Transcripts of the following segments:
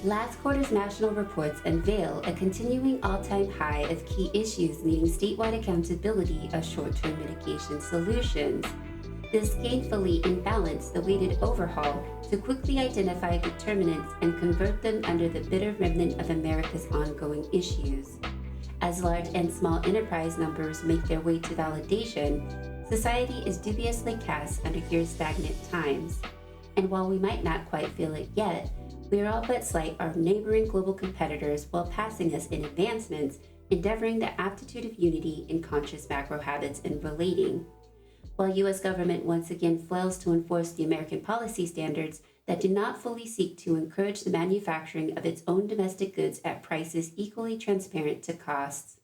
Last quarter's national reports unveil a continuing all-time high of key issues needing statewide accountability of short-term mitigation solutions. This gainfully imbalanced the weighted overhaul to quickly identify determinants and convert them under the bitter remnant of America's ongoing issues. As large and small enterprise numbers make their way to validation, society is dubiously cast under years stagnant times. And while we might not quite feel it yet, we are all but slight our neighboring global competitors while passing us in advancements, endeavoring the aptitude of unity in conscious macro habits and relating. While U.S. government once again fails to enforce the American policy standards that do not fully seek to encourage the manufacturing of its own domestic goods at prices equally transparent to costs.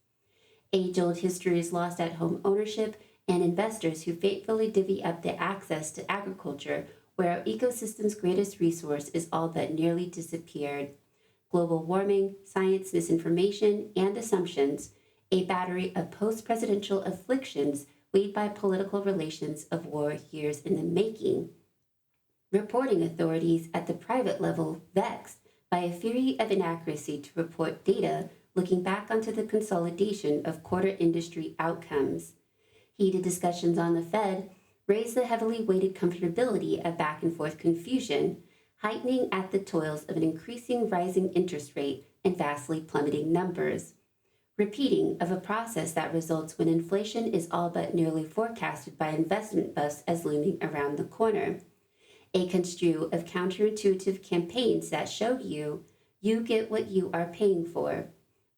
Age-old history is lost at home ownership and investors who faithfully divvy up the access to agriculture where our ecosystem's greatest resource is all but nearly disappeared. Global warming, science misinformation, and assumptions, a battery of post-presidential afflictions weighed by political relations of war years in the making. Reporting authorities at the private level vexed by a fury of inaccuracy to report data looking back onto the consolidation of quarter industry outcomes. Heated discussions on the Fed raise the heavily weighted comfortability of back-and-forth confusion, heightening at the toils of an increasing rising interest rate and vastly plummeting numbers. Repeating of a process that results when inflation is all but nearly forecasted by investment busts as looming around the corner. A construe of counterintuitive campaigns that show you get what you are paying for.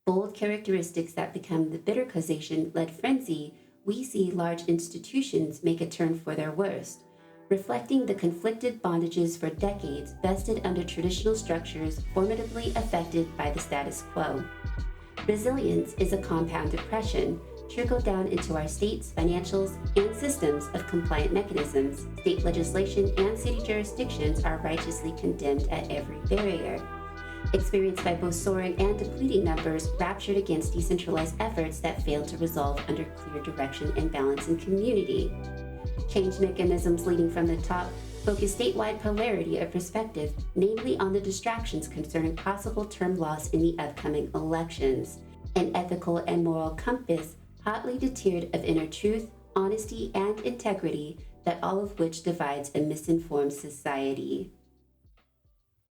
Bold characteristics that become the bitter causation-led frenzy we see large institutions make a turn for their worst, reflecting the conflicted bondages for decades vested under traditional structures formidably affected by the status quo. Resilience is a compound depression, trickled down into our states, financials, and systems of compliant mechanisms. State legislation and city jurisdictions are righteously condemned at every barrier. Experienced by both soaring and depleting numbers raptured against decentralized efforts that failed to resolve under clear direction and balance in community. Change mechanisms leading from the top focus statewide polarity of perspective, namely on the distractions concerning possible term loss in the upcoming elections. An ethical and moral compass hotly deterred of inner truth, honesty, and integrity, that all of which divides a misinformed society.